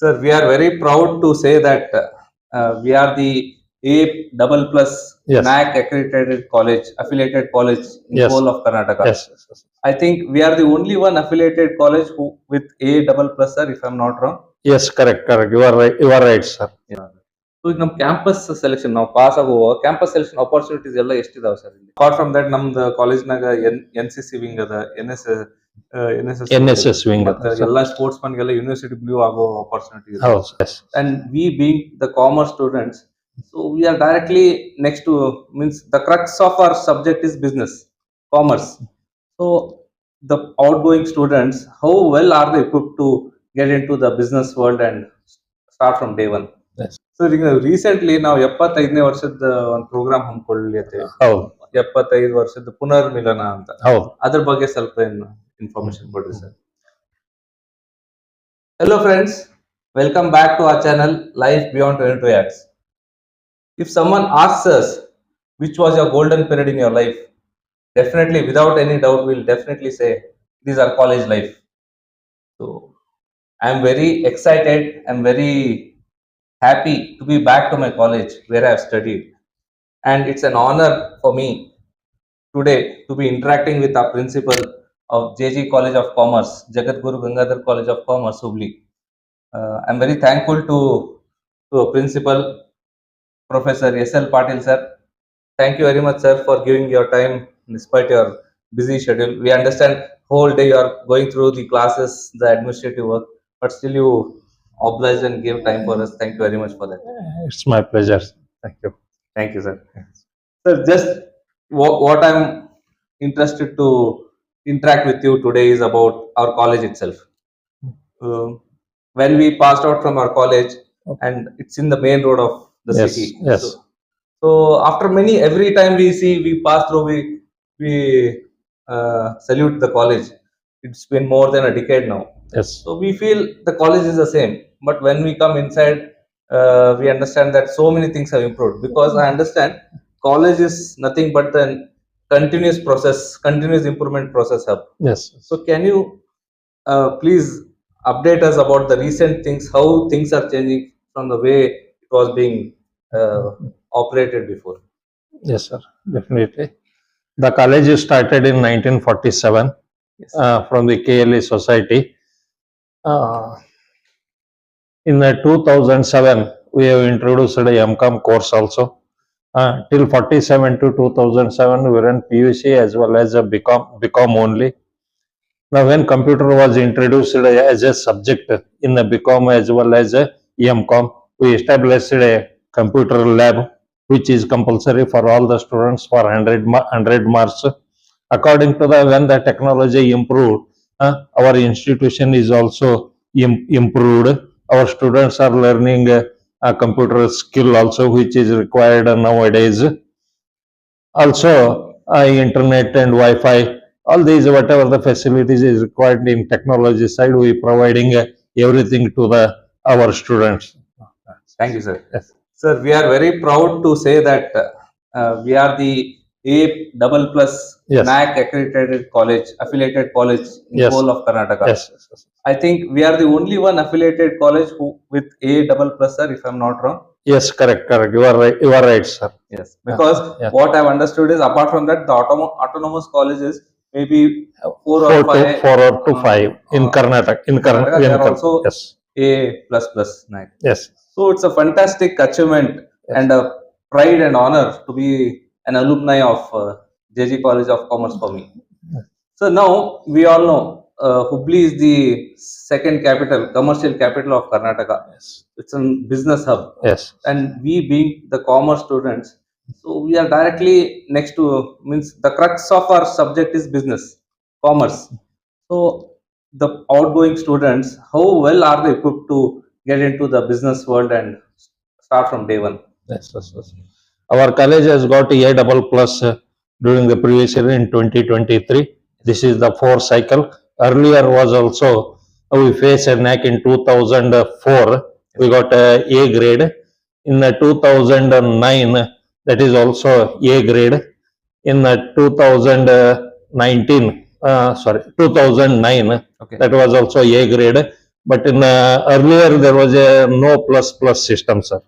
Sir, we are very proud to say that we are the A double plus Yes. NAC accredited college, affiliated college in Yes. whole of Karnataka. Yes. I think we are the only one affiliated college who with A double plus, sir, if I'm not wrong. Yes, correct. You are right, sir. So ಈಗ ನಮ್ಮ campus selection ನಾವು pass ಆಗುವ campus selection opportunities ಎಲ್ಲ ಎಷ್ಟಿದಾವೆ sir apart from that ನಮ್ದು ಕಾಲೇಜ್ನಾಗ NCC wing ಅದ NSS wing ಅದ, ಮತ್ತೆ sir. ಎಲ್ಲ ಸ್ಪೋರ್ಟ್ಸ್ ಮನ್ಗೆಲ್ಲ ಯೂನಿವರ್ಸಿಟಿ ಬ್ಲೂ ಆಗೋ ಅಪರ್ಚುನಿಟಿ ಇದೆ. ಹೌದು. Yes. And we being the commerce students, so we are directly next to, means the crux of our subject is business, commerce. So the outgoing students, how well are they equipped to get into the business world and start from day one? Yes. So recently ನಾವು 75ನೇ ವರ್ಷದ ಒಂದು program ಹಮ್ಮಿಕೊಳ್ಳಲಿದ್ದೇವೆ. ಹೌದು. 75 ವರ್ಷದ ಪುನರ್ಮಿಲನ ಅಂತ. ಹೌದು. ಅದ್ರ ಬಗ್ಗೆ ಸ್ವಲ್ಪ ಇನ್ಫಾರ್ಮೇಶನ್ ಕೊಡ್ರಿ sir. Hello friends, welcome back to our channel Life Beyond 22 Acts. If someone asks us which was your golden period in your life, definitely without any doubt we'll definitely say it is our college life. So I am very excited, I'm very happy to be back to my college where I have studied, and it's an honor for me today to be interacting with our principal of JG College of Commerce, Jagat Guru Gangadhar College of Commerce, Hubli. I'm very thankful to a principal, Professor SL Patil sir. Thank you very much, sir, for giving your time despite your busy schedule. We understand whole day you are going through the classes, the administrative work, but still you oblige and give time for us. Thank you very much for that. It's my pleasure. Thank you. Thank you, sir. Sir, just what I'm interested to interact with you today is about our college itself. When we passed out from our college, and it's in the main road of the Yes, city. yes. So after every time we pass through, we salute the college. It's been more than a decade now. Yes. So we feel the college is the same, but when we come inside, we understand that so many things have improved, because I understand college is nothing but the continuous process, continuous improvement process hub. Yes. So can you please update us about the recent things, how things are changing from the way it was being operated before? Yes, sir. Definitely. The college is started in 1947 Yes. from the KLE Society. In 2007, we have introduced a MCOM course also. Till 47 to 2007, we ran PUC as well as a BCom only. Now, when computer was introduced as a subject in the BCom as well as a MCom, we established a computer lab, which is compulsory for all the students for 100 marks. According to when the technology improved, our institution is also improved. Our students are learning a computer skill also, which is required nowadays. Also, internet and Wi-Fi, all these, whatever the facilities is required in technology side, we providing everything to our students. Thank you, sir. Yes. Sir, we are very proud to say that we are the A double plus Yes. NAC accredited college, affiliated college in Yes. whole of Karnataka. Yes. I think we are the only one affiliated college who with A double plus, sir, if I'm not wrong. Yes, correct. You are right, sir. Yes, because Yeah. what I've understood is apart from that, the autonomous colleges maybe 4 or 5 4 to 5 in Karnataka. Karnataka, they are also yes. A plus plus NAC. Yes. So it's a fantastic achievement. Yes. And a pride and honor to be an alumni of JG College of Commerce for me. Yes. So now we all know Hubli is the second capital, commercial capital of Karnataka. Yes. It's a business hub. Yes. And we being the commerce students, so we are directly next to, means the crux of our subject is business, commerce. So the outgoing students, how well are they equipped to get into the business world and start from day one? Yes. Our college has got A double plus during the previous year in 2023. This is the 4th cycle. Earlier was also, we faced a NAC in 2004. We got a grade. In 2009, that is also A grade. In 2009, that was also A grade. But in earlier there was a no plus plus system, sir.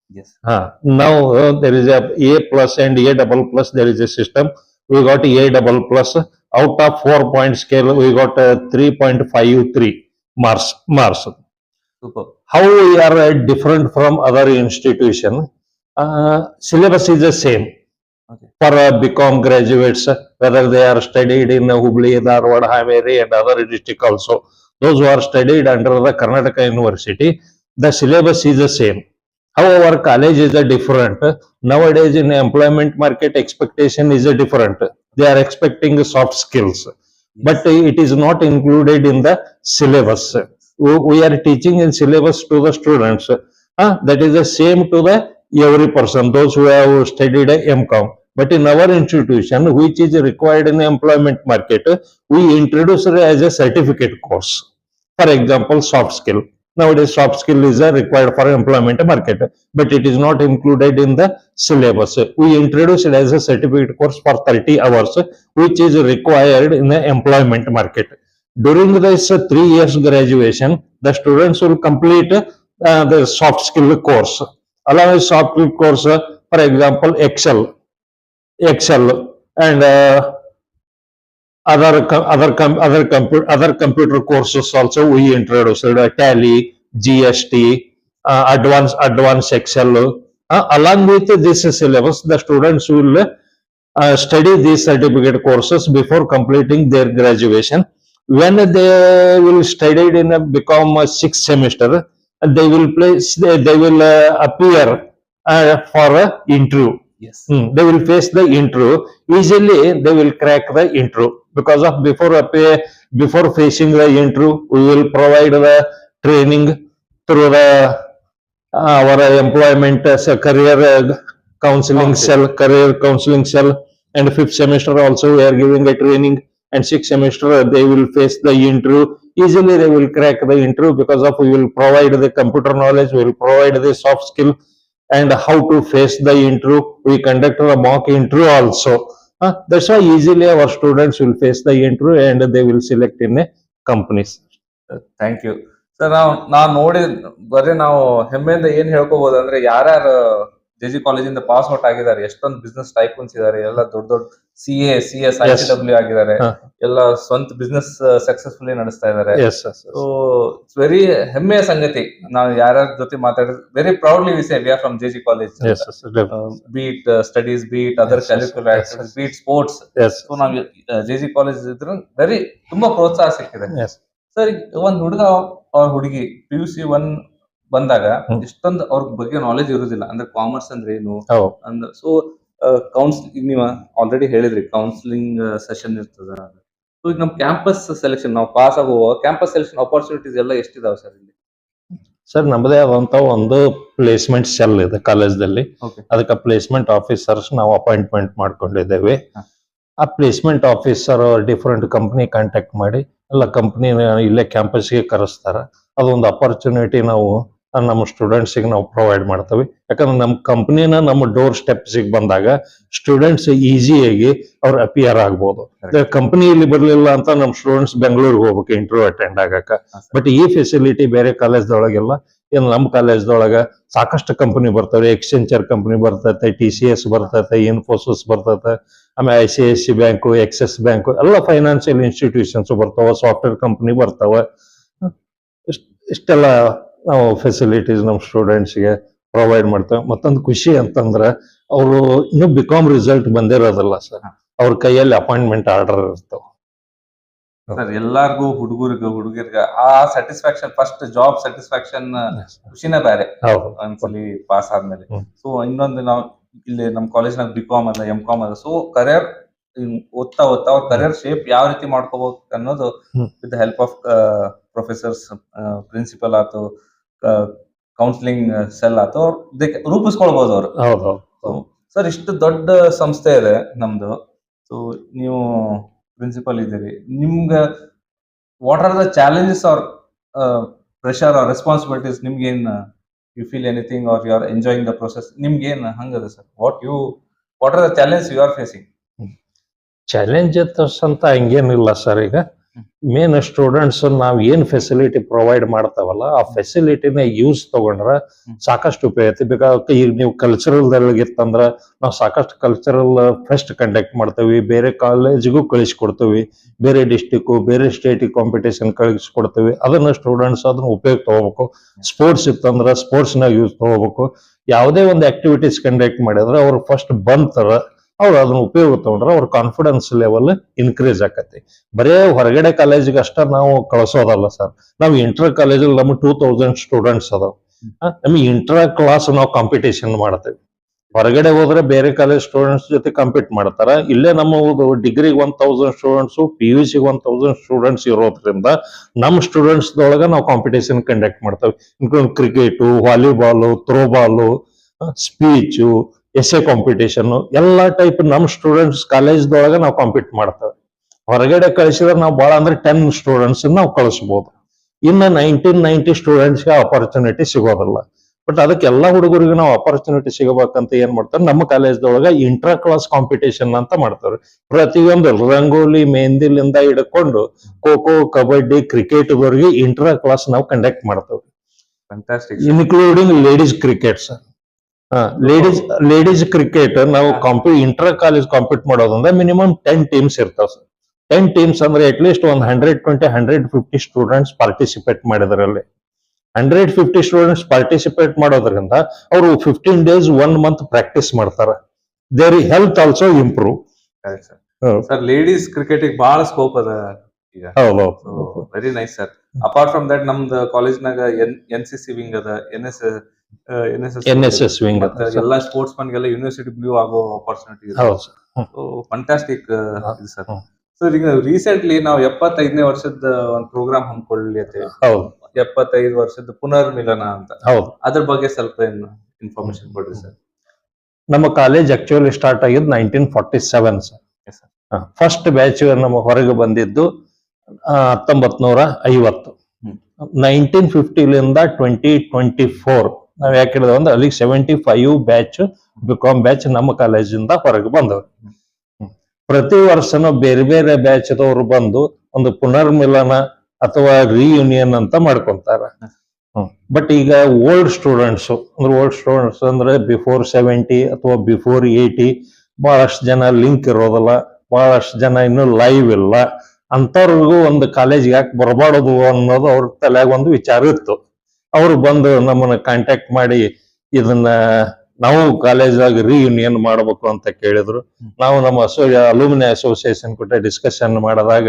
Yes. Now there is a plus and A double plus. There is a system. We got A double plus. Out of 4-point scale, we got 3.53 marks. Super. How we are different from other institution? Syllabus is the same. Okay. For BCom graduates, whether they are studied in Hubli, Dharwad, Haveri, and other district also, those who are studied under the Karnataka University, the syllabus is the same. However, college is a different. Nowadays, in employment market, expectation is a different. They are expecting soft skills, but it is not included in the syllabus. We are teaching in syllabus to the students. That is the same to the every person, those who have studied a MCom. But in our institution, which is required in the employment market, we introduce it as a certificate course. For example, soft skill. Nowadays, soft skill is required for employment market, but it is not included in the syllabus. We introduce it as a certificate course for 30 hours, which is required in the employment market. During this 3 years graduation, the students will complete the soft skill course. Along with soft skill course, for example, Excel, and other computer courses also we introduced. Tally, GST, advanced Excel. Along with this syllabus, the students will study these certificate courses before completing their graduation. When they will study in become a 6th semester, they will appear for an interview. Yes. They will face the interview. Easily they will crack the interview, because of before facing the interview, we will provide the training through the our employment as a career counseling cell, and 5th semester also we are giving a training, and 6th semester they will face the interview. Easily they will crack the interview, because of we will provide the computer knowledge, we will provide the soft skill, and how to face the interview. We conduct a mock interview also. That's why easily our students will face the interview and they will select in a companies. Thank you sir. ನಾವು ನೋಡಿ ಬರೀ ನಾವು ಹೆಮ್ಮೆಯಿಂದ ಏನ್ ಹೇಳ್ಕೋಬಹುದು ಅಂದ್ರೆ, ಯಾರ್ಯಾರು J ಕಾಲೇಜಿಂದ pass out ಆಗಿದ್ದಾರೆ, ಎಷ್ಟೊಂದು ಬಿಸ್ನೆಸ್ ಟೈಕೂನ್ಸ್ ಇದಾರೆ, ಎಲ್ಲ ದೊಡ್ಡ ದೊಡ್ಡ CS, ICW ಆಗಿದ್ದಾರೆ, ಎಲ್ಲ ಸ್ವಂತ ಬಿಸ್ನೆಸ್ ಸಕ್ಸಸ್ಫುಲಿ ನಡೆಸ್ತಾ ಇದ್ದಾರೆ. ಸೊ ಇಟ್ಸ್ ವೆರಿ ಹೆಮ್ಮೆಯ ಸಂಗತಿ. ನಾವು ಯಾರ್ಯಾರ ಜೊತೆ ಮಾತಾಡಿದ್ರೆ very proudly we say we are from J college. Be it studies, be it other curricular activities, be it sports. So ನಾವು ಜೆ ಕಾಲೇಜ್ ಇದ್ರೆ ವೆರಿ ತುಂಬಾ ಪ್ರೋತ್ಸಾಹ ಸಿಕ್ಕಿದೆ. ಸರ್, ಒಂದ್ ಹುಡುಗ ಅವ್ರ ಹುಡುಗಿ PUC 1 ಬಂದಾಗ ಎಷ್ಟೊಂದು ಅವ್ರ ಬಗ್ಗೆ ನಾಲೆಜ್ ಇರುದಿಲ್ಲ. ಅಂದ್ರೆ ಕಾಮರ್ಸ್ ಅಂದ್ರೆ ಏನು ಅಂದ್ರೆ. ಸೊ ಕೌನ್ಸಿಲಿಂಗ್ ನೀವು ಆಲ್ರೆಡಿ ಹೇಳಿದ್ರಿ, ಕೌನ್ಸಿಲಿಂಗ್ ಸೆಷನ್ ಇರ್ತದ. ಸೊ ಈಗ ನಮ್ ಕ್ಯಾಂಪಸ್ ಸೆಲೆಕ್ಷನ್, ನಾವು ಪಾಸ್ ಆಗುವ ಕ್ಯಾಂಪಸ್ ಸೆಲೆಕ್ಷನ್ ಆಪರ್ಚುನಿಟೀಸ್ ಎಲ್ಲ ಎಷ್ಟಿದಾವೆ ಸರ್ ಇಲ್ಲಿ? ಸರ್, ನಮ್ಮದೇ ಆದಂತ ಒಂದು ಪ್ಲೇಸ್ಮೆಂಟ್ ಸೆಲ್ ಇದೆ ಕಾಲೇಜ್ದಲ್ಲಿ. ಅದಕ್ಕೆ ಪ್ಲೇಸ್ಮೆಂಟ್ ಆಫೀಸರ್ಸ್ ನಾವು ಅಪಾಯಿಂಟ್ಮೆಂಟ್ ಮಾಡ್ಕೊಂಡಿದ್ದೇವೆ. ಆ placement officer different company contact ಮಾಡಿ ಎಲ್ಲ ಕಂಪ್ನಿ ಇಲ್ಲೇ ಕ್ಯಾಂಪಸ್ಗೆ ಕರೆಸ್ತಾರ. ಅದೊಂದು ಅಪರ್ಚುನಿಟಿ ನಾವು ನಮ್ಮ ಸ್ಟೂಡೆಂಟ್ಸಿಗೆ ನಾವು ಪ್ರೊವೈಡ್ ಮಾಡ್ತೀವಿ. ಯಾಕಂದ್ರೆ ನಮ್ಮ ಕಂಪ್ನಿನ ನಮ್ಮ ಡೋರ್ ಸ್ಟೆಪ್ಸಿಗೆ ಬಂದಾಗ ಸ್ಟೂಡೆಂಟ್ಸ್ ಈಸಿಯಾಗಿ ಅವ್ರು ಅಪಿಯರ್ ಆಗ್ಬೋದು. ಕಂಪನಿಯಲ್ಲಿ ಬರ್ಲಿಲ್ಲ ಅಂತ ನಮ್ಮ ಸ್ಟೂಡೆಂಟ್ಸ್ ಬೆಂಗಳೂರಿಗೆ ಹೋಗ್ಬೇಕು ಇಂಟರ್ವ್ಯೂ ಅಟೆಂಡ್ ಆಗಕ್ಕ. ಬಟ್ ಈ ಫೆಸಿಲಿಟಿ ಬೇರೆ ಕಾಲೇಜ್ದೊಳಗೆಲ್ಲ. ಏನು ನಮ್ಮ ಕಾಲೇಜ್ದೊಳಗ ಸಾಕಷ್ಟು ಕಂಪನಿ ಬರ್ತವೆ. ಎಕ್ಸ್ಚೆಂಚರ್ ಕಂಪನಿ ಬರ್ತೈತೆ, TCS ಬರ್ತೈತೆ, ಇನ್ಫೋಸಿಸ್ ಬರ್ತೈತೆ, ಆಮೇಲೆ ICICI ಬ್ಯಾಂಕು, ಎಕ್ಸಿಸ್ ಬ್ಯಾಂಕು, ಎಲ್ಲ ಫೈನಾನ್ಷಿಯಲ್ ಇನ್ಸ್ಟಿಟ್ಯೂಷನ್ಸ್ ಬರ್ತಾವ, ಸಾಫ್ಟ್ವೇರ್ ಕಂಪನಿ ಬರ್ತಾವ. ಇಷ್ಟೆಲ್ಲ ನಾವು ಫೆಸಿಲಿಟೀಸ್ ನಮ್ಮ ಸ್ಟೂಡೆಂಟ್ಸ್ಗೆ ಪ್ರೊವೈಡ್ ಮಾಡ್ತೇವೆ. ಮತ್ತೊಂದು ಖುಷಿ ಅಂತಂದ್ರೆ, ಅವರು ಇನ್ನೂ BCom ರಿಸಲ್ಟ್ ಬಂದಿರೋದಿಲ್ಲ ಸರ್, ಅವ್ರ ಕೈಯಲ್ಲಿ ಅಪಾಯಿಂಟ್ಮೆಂಟ್ ಆರ್ಡರ್ ಇರ್ತಾವ. ಸರ್, ಎಲ್ಲಾರ್ಗು ಹುಡುಗಿರ್ಗ ಆ ಸ್ಯಾಟಿಸ್ಫ್ಯಾಕ್ಷನ್, ಫಸ್ಟ್ ಜಾಬ್ ಸ್ಯಾಟಿಸ್ಫ್ಯಾಕ್ಷನ್ ಖುಷಿನೇ ಬೇರೆ ಒಂದ್ಸಲಿ ಪಾಸ್ ಆದ್ಮೇಲೆ. ಸೊ ಇನ್ನೊಂದು, ನಾವು ಇಲ್ಲಿ ನಮ್ ಕಾಲೇಜ್ನಾಗ BCom ಅಲ್ಲ, MCom ಅಲ್ಲ. ಸೊ ಕರಿಯರ್ ಓದ್ತಾ ಅವ್ರ ಕರಿಯರ್ ಶೇಪ್ ಯಾವ ರೀತಿ ಮಾಡ್ಕೋಬೇಕು ಅನ್ನೋದು with the help of professors, principal ಆತು, ಕೌನ್ಸಿಲಿಂಗ್ ಸೆಲ್ ಆತು, ರೂಪಿಸ್ಕೊಳ್ಬಹುದು ಅವರು. ಸರ್, ಇಷ್ಟು ದೊಡ್ಡ ಸಂಸ್ಥೆ ಇದೆ ನಮ್ದು. ಸೊ ನೀವು ಪ್ರಿನ್ಸಿಪಲ್ ಇದ್ದೀರಿ, ನಿಮ್ಗೆ what are the challenges or pressure or responsibilities? ನಿಮ್ಗೇನ್ you feel anything or you are enjoying the process? ನಿಮ್ಗೇನ್ ಹಂಗದ sir? What are the challenge you are facing? Challenges ಅಂತ ಹಂಗೇನಿಲ್ಲ ಸರ್. ಈಗ ಮೇನ್ ಸ್ಟೂಡೆಂಟ್ಸ್ ನಾವ್ ಏನ್ ಫೆಸಿಲಿಟಿ ಪ್ರೊವೈಡ್ ಮಾಡ್ತಾವಲ್ಲ ಆ ಫೆಸಿಲಿಟಿನ use ತಗೊಂಡ್ರ ಸಾಕಷ್ಟು ಉಪಯೋಗ ಐತಿ. ಬೇಕಾದ್ರೆ ಈಗ ನೀವು ಕಲ್ಚರಲ್ ಇತ್ತಂದ್ರ ನಾವು ಸಾಕಷ್ಟು ಕಲ್ಚರಲ್ ಫೆಸ್ಟ್ ಕಂಡಕ್ಟ್ ಮಾಡ್ತೇವಿ, ಬೇರೆ ಕಾಲೇಜಿಗೂ ಕಳಿಸ್ಕೊಡ್ತೇವಿ, ಬೇರೆ ಡಿಸ್ಟಿಕ್ ಬೇರೆ ಸ್ಟೇಟ್ ಕಾಂಪಿಟೇಷನ್ ಕಳಿಸ್ಕೊಡ್ತೇವಿ. ಅದನ್ನ ಸ್ಟೂಡೆಂಟ್ಸ್ ಅದನ್ನ ಉಪಯೋಗ ತಗೋಬೇಕು. ಸ್ಪೋರ್ಟ್ಸ್ ಇತ್ತಂದ್ರ ಸ್ಪೋರ್ಟ್ಸ್ ನಾಗ ಯೂಸ್ ತಗೋಬೇಕು. ಯಾವುದೇ ಒಂದು ಆಕ್ಟಿವಿಟೀಸ್ ಕಂಡಕ್ಟ್ ಮಾಡಿದ್ರೆ ಅವ್ರು ಫಸ್ಟ್ ಬಂತರ ಅವ್ರು ಅದನ್ನ ಉಪಯೋಗ ತಗೊಂಡ್ರೆ ಅವ್ರ ಕಾನ್ಫಿಡೆನ್ಸ್ ಲೆವೆಲ್ ಇನ್ಕ್ರೀಸ್ ಆಕತಿ. ಬರೇ ಹೊರಗಡೆ ಕಾಲೇಜಿಗೆ ಅಷ್ಟ ನಾವು ಕಳಿಸೋದಲ್ಲ ಸರ್. ನಾವು ಇಂಟರ್ ಕಾಲೇಜಲ್ಲಿ ನಮ್ಗೆ 2000 ಸ್ಟೂಡೆಂಟ್ಸ್ ಅದಾವ. ನಮಗೆ ಇಂಟರ್ ಕ್ಲಾಸ್ ನಾವು ಕಾಂಪಿಟೇಷನ್ ಮಾಡ್ತೇವೆ. ಹೊರಗಡೆ ಹೋದ್ರೆ ಬೇರೆ ಕಾಲೇಜ್ ಸ್ಟೂಡೆಂಟ್ಸ್ ಜೊತೆ ಕಂಪೀಟ್ ಮಾಡ್ತಾರ. ಇಲ್ಲೇ ನಮ್ಮ ಡಿಗ್ರಿಗೆ 1000 ಸ್ಟೂಡೆಂಟ್ಸ್, PUC 1000 ಸ್ಟೂಡೆಂಟ್ಸ್ ಇರೋದ್ರಿಂದ ನಮ್ಮ ಸ್ಟೂಡೆಂಟ್ಸ್ ದೊಳಗ ನಾವು ಕಾಂಪಿಟೇಷನ್ ಕಂಡಕ್ಟ್ ಮಾಡ್ತೇವೆ. Include cricket, volleyball, throwball, speech, S A competition ಎಲ್ಲಾ ಟೈಪ್ ನಮ್ಮ ಸ್ಟೂಡೆಂಟ್ಸ್ ಕಾಲೇಜ್ದೊಳಗ ನಾವು ಕಾಂಪೀಟ್ ಮಾಡ್ತೇವೆ. ಹೊರಗಡೆ ಕಳಿಸಿದ್ರೆ ನಾವು ಬಹಳ ಅಂದ್ರೆ 10 ಸ್ಟೂಡೆಂಟ್ಸ್ ನಾವು ಕಳಿಸ್ಬೋದು. ಇನ್ನ 1990 ಸ್ಟೂಡೆಂಟ್ಸ್ಗೆ ಆಪರ್ಚುನಿಟಿ ಸಿಗೋದಿಲ್ಲ. ಬಟ್ ಅದಕ್ಕೆ ಎಲ್ಲಾ ಹುಡುಗರಿಗೂ ನಾವು ಆಪರ್ಚುನಿಟಿ ಸಿಗಬೇಕಂತ ಏನ್ ಮಾಡ್ತಾರೆ, ನಮ್ಮ ಕಾಲೇಜ್ದೊಳಗ ಇಂಟ್ರಾ ಕ್ಲಾಸ್ ಕಾಂಪಿಟೇಷನ್ ಅಂತ ಮಾಡ್ತಾರೆ. ಪ್ರತಿಯೊಂದು ರಂಗೋಲಿ, ಮೆಹಂದಿಲಿಂದ ಹಿಡ್ಕೊಂಡು ಖೋ-ಖೋ, ಕಬಡ್ಡಿ, ಕ್ರಿಕೆಟ್ ವರೆಗೆ ಇಂಟ್ರಾ ಕ್ಲಾಸ್ ನಾವು ಕಂಡಕ್ಟ್ ಮಾಡ್ತೇವೆ. Fantastic. Including ladies cricket sir. Ladies cricket ನಾವು ಇಂಟರ್ ಕಾಲೇಜ್ ಕಾಂಪೀಟ್ ಮಾಡೋದ್ರಿಂದ ಮಿನಿಮಮ್ 10 ಟೀಮ್ಸ್ ಇರ್ತಾವ ಸರ್. 10 ಟೀಮ್ಸ್ ಅಂದ್ರೆ ಅಟ್ ಲೀಸ್ಟ್ ಒಂದು 120-150 ಸ್ಟೂಡೆಂಟ್ಸ್ ಪಾರ್ಟಿಸಿಪೇಟ್ ಮಾಡಿದ್ರಲ್ಲಿ. 150 ಸ್ಟೂಡೆಂಟ್ಸ್ ಪಾರ್ಟಿಸಿಪೇಟ್ ಮಾಡೋದ್ರಿಂದ ಅವರು 15 days 1 month ಪ್ರಾಕ್ಟೀಸ್ ಮಾಡ್ತಾರ. Their health also improve. Sir ladies cricket ಬಹಳ ಸ್ಕೋಪ್ ಅದ ಈಗ. Very nice sir. Apart from that ನಮ್ದು ಕಾಲೇಜ್ನಾಗ NCC ವಿಂಗ್ ಅದ, NSS ವಿಂಗ್ ಅದ. ಎಲ್ಲಾ ಸ್ಪೋರ್ಟ್ಸ್ ಮನ್ಗೆಲ್ಲ ಯೂನಿವರ್ಸಿಟಿ ಬ್ಲೂ ಆಗೋ ಆಪರ್ಚುನಿಟಿ ಇದೆ. ಫಂಟಾಸ್ಟಿಕ್ ಇದು ಸರ್. ಸರ್ ಈಗ ರೀಸೆಂಟ್ಲಿ ನಾವು 75ನೇ ವರ್ಷದ ಒಂದು ಪ್ರೋಗ್ರಾಮ್ ಹಮ್ಮಿಕೊಳ್ಳಲಿಕ್ಕೆ, 75 ವರ್ಷದ ಪುನರ್ಮಿಲನ ಅಂತ, ಅದ್ರ ಬಗ್ಗೆ ಸ್ವಲ್ಪ ಇನ್ಫಾರ್ಮೇಶನ್ ಕೊಡ್ರಿ ಸರ್. ನಮ್ಮ ಕಾಲೇಜ್ ಆಕ್ಚುಲಿ ಸ್ಟಾರ್ಟ್ ಆಗಿದ್ದು 1947 ಸರ್. ಫಸ್ಟ್ ಬ್ಯಾಚ್ ನಮ್ಮ ಹೊರಗೆ ಬಂದಿದ್ದು 1950. 1950ಲಿಂದ 2024 ನಾವ್ ಯಾಕೆ ಹೇಳಿದ್ವಿ ಅಂದ್ರೆ ಅಲ್ಲಿಗೆ 75 ಬ್ಯಾಚ್ ಬಿಕಾಮ್ ಬ್ಯಾಚ್ ನಮ್ಮ ಕಾಲೇಜಿಂದ ಹೊರಗೆ ಬಂದವ್ರು. ಪ್ರತಿ ವರ್ಷನೂ ಬೇರೆ ಬೇರೆ ಬ್ಯಾಚ್ ದವರು ಬಂದು ಒಂದು ಪುನರ್ಮಿಲನ ಅಥವಾ ರಿಯೂನಿಯನ್ ಅಂತ ಮಾಡ್ಕೊಂತಾರ. ಬಟ್ ಈಗ ಓಲ್ಡ್ ಸ್ಟೂಡೆಂಟ್ಸ್ ಅಂದ್ರೆ ಬಿಫೋರ್ 70 ಅಥವಾ ಬಿಫೋರ್ 80 ಬಹಳಷ್ಟು ಜನ ಲಿಂಕ್ ಇರೋದಿಲ್ಲ, ಬಹಳಷ್ಟು ಜನ ಇನ್ನು ಲೈವ್ ಇಲ್ಲ. ಅಂತವ್ರಿಗೂ ಒಂದು ಕಾಲೇಜ್ ಯಾಕೆ ಬರಬಾರದು ಅನ್ನೋದು ಅವ್ರ ತಲೆಯಾಗ ಒಂದು ವಿಚಾರ ಇತ್ತು. ಅವ್ರು ಬಂದು ನಮ್ಮನ್ನ ಕಾಂಟ್ಯಾಕ್ಟ್ ಮಾಡಿ ಇದನ್ನ ನಾವು ಕಾಲೇಜಾಗ ರಿಯೂನಿಯನ್ ಮಾಡಬೇಕು ಅಂತ ಕೇಳಿದ್ರು. ನಾವು ನಮ್ಮ ಅಲುಮಿನಿ ಅಸೋಸಿಯೇಷನ್ ಕೂಡ ಡಿಸ್ಕಷನ್ ಮಾಡಿದಾಗ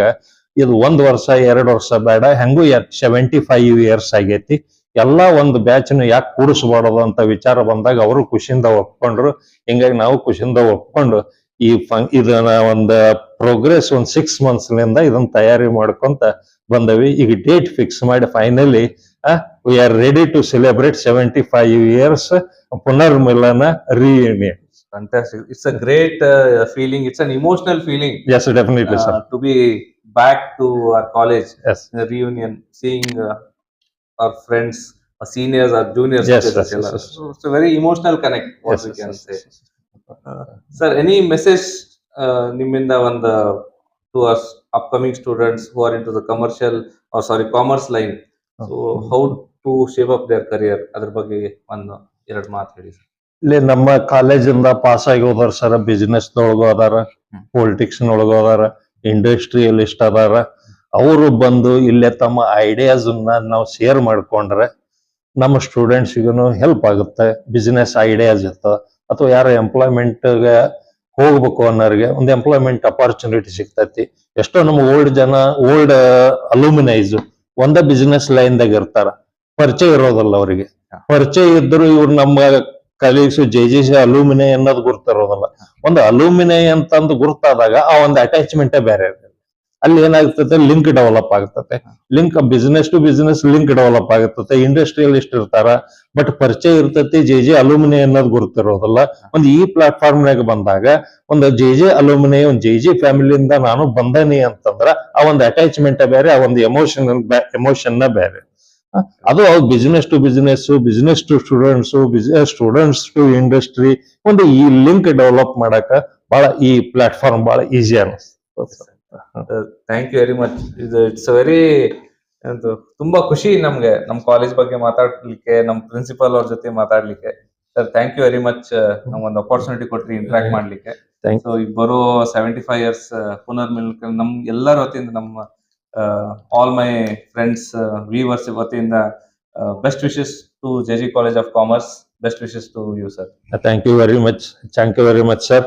ಇದು 1 ವರ್ಷ 2 ವರ್ಷ ಬೇಡ, ಹೆಂಗೂ 75 years ಆಗೈತಿ, ಎಲ್ಲಾ ಒಂದು ಬ್ಯಾಚ್ನ ಯಾಕೆ ಕೂಡಿಸ್ಬಾರದು ಅಂತ ವಿಚಾರ ಬಂದಾಗ ಅವರು ಖುಷಿಯಿಂದ ಒಪ್ಕೊಂಡ್ರು. ಹಿಂಗಾಗಿ ನಾವು ಖುಷಿಯಿಂದ ಒಪ್ಕೊಂಡು ಇದನ್ನ ಒಂದು ಪ್ರೋಗ್ರೆಸ್ 6 months ಇದನ್ನ ತಯಾರಿ ಮಾಡ್ಕೊಂತ ಬಂದವಿ. ಈಗ ಡೇಟ್ ಫಿಕ್ಸ್ ಮಾಡಿ finally we are ready to celebrate 75 years ಪುನರ್ಮಿಲನ reunion. Fantastic. It's a great feeling. It's an emotional feeling. Yes, definitely, sir. To be back to our college. Yes. In a reunion, seeing our friends, our seniors, our juniors. Yes, yes. So it's a very emotional connect, what we can say. Sir, any message nimminda ಒಂದು to us upcoming students who are into the commerce line? So how to shape up their career, ಅದ್ರ ಬಗ್ಗೆ ಒಂದು 2 ಮಾತು ಹೇಳಿ sir. ಇಲ್ಲಿ ನಮ್ಮ ಕಾಲೇಜಿಂದ pass ಆಗಿ ಹೋದಾರ ಸರ್, ಬಿಸ್ನೆಸ್ ದೊಳಗೂ ಅದಾರ, ಪೊಲಿಟಿಕ್ಸ್ ನೊಳಗೂ ಅದಾರ, ಇಂಡಸ್ಟ್ರಿಯಲಿಸ್ಟ್ ಅದಾರ. ಅವರು ಬಂದು ಇಲ್ಲೇ ತಮ್ಮ ಐಡಿಯಾಸ್ ನಾವು ಶೇರ್ ಮಾಡ್ಕೊಂಡ್ರೆ ನಮ್ಮ ಸ್ಟೂಡೆಂಟ್ಸ್ಗೂ ಹೆಲ್ಪ್ ಆಗುತ್ತೆ. ಬಿಸ್ನೆಸ್ ಐಡಿಯಾಸ್ ಇರ್ತದೆ ಅಥವಾ ಯಾರ ಎಂಪ್ಲಾಯ್ಮೆಂಟ್ಗೆ ಹೋಗ್ಬೇಕು ಅನ್ನೋರಿಗೆ ಒಂದು ಎಂಪ್ಲಾಯ್ಮೆಂಟ್ ಅಪಾರ್ಚುನಿಟಿ ಸಿಗ್ತೈತಿ. ಎಷ್ಟೋ ನಮ್ಮ ಓಲ್ಡ್ ಅಲ್ಯೂಮಿನೈಸ್ ಒಂದೇ ಬಿಸ್ನೆಸ್ ಲೈನ್ದಾಗ ಇರ್ತಾರ, ಪರಿಚಯ ಇರೋದಲ್ಲ ಅವರಿಗೆ. ಪರಿಚಯ ಇದ್ರು ಇವ್ರು ನಮ್ಮ ಕಲೀಗ್ಸ್ JJC ಅಲ್ಯೂಮಿನೈ ಅನ್ನೋದು ಗುರ್ತಿರೋದಲ್ಲ. ಒಂದು ಅಲ್ಯೂಮಿನೈ ಅಂತಂದು ಗುರ್ತಾದಾಗ ಆ ಒಂದು ಅಟ್ಯಾಚ್ಮೆಂಟೇ ಬೇರೆ ಇರ್ತದೆ. ಅಲ್ಲಿ ಏನಾಗ್ತದೆ, ಲಿಂಕ್ ಡೆವಲಪ್ ಆಗ್ತದೆ. Business to business link develop ಆಗುತ್ತದೆ. ಇಂಡಸ್ಟ್ರಿಯಲಿಸ್ಟ್ ಇರ್ತಾರ, ಬಟ್ ಪರಿಚಯ ಇರ್ತೈತಿ JJ ಅಲ್ಯೂಮಿನೈ ಅನ್ನೋದು ಗುರ್ತಿರೋದಲ್ಲ. ಒಂದು ಈ ಪ್ಲಾಟ್ಫಾರ್ಮ್ನಾಗ ಬಂದಾಗ ಒಂದು JJ ಅಲ್ಯೂಮಿನೈ, ಒಂದು JJ ಫ್ಯಾಮಿಲಿಯಿಂದ ನಾನು ಬಂದನಿ ಅಂತಂದ್ರ ಆ ಒಂದು ಅಟ್ಯಾಚ್ಮೆಂಟ್ ಬೇರೆ, ಆ ಒಂದು ಎಮೋಷನ್ ಬೇರೆ. ಅದು business to business, business to students, students to industry, ಒಂದು ಈ ಲಿಂಕ್ ಡೆವಲಪ್ ಮಾಡಕ ಬಹಳ ಈ ಪ್ಲಾಟ್ಫಾರ್ಮ್ ಬಹಳ ಈಸಿ ಅನಿಸ್ತದೆ. Thank you very much. It's very ತುಂಬಾ ಖುಷಿ ನಮ್ಗೆ ನಮ್ ಕಾಲೇಜ್ ಬಗ್ಗೆ ಮಾತಾಡ್ಲಿಕ್ಕೆ, ನಮ್ ಪ್ರಿನ್ಸಿಪಲ್ ಅವ್ರ ಜೊತೆ ಮಾತಾಡ್ಲಿಕ್ಕೆ. Sir thank you very much, ನಮ್ಗೊಂದು ಅಪರ್ಚುನಿಟಿ ಕೊಟ್ರಿ ಇಂಟ್ರಾಕ್ಟ್ ಮಾಡ್ಲಿಕ್ಕೆ. Thank ಸೊ ಈಗ ಬರೋ 75 ಇಯರ್ಸ್ ಪುನರ್ಮಿಲನ ನಮ್ ಎಲ್ಲರ ವತಿಯಿಂದ, ನಮ್ಮ ಆಲ್ ಮೈ ಫ್ರೆಂಡ್ಸ್ ವ್ಯೂವರ್ಸ್ ವತಿಯಿಂದ best wishes to JG College of Commerce. Best wishes to you, sir. Thank you very much. Thank you very much, sir.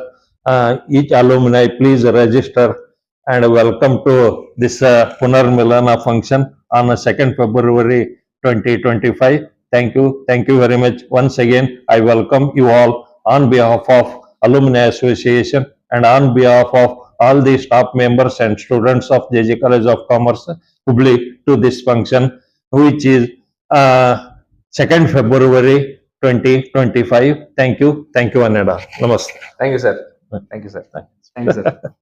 Each alumni, please register and welcome to this Punar Milana function on 2nd February 2025. Thank you. Thank you very much. Once again, I welcome you all on behalf of Alumni Association and on behalf of all the staff members and students of JG College of Commerce, Hubli, to this function, which is 2nd February 2025. Thank you. Thank you, Aneda. Namaste. Thank you, sir. Thank you, sir. Thank you, sir.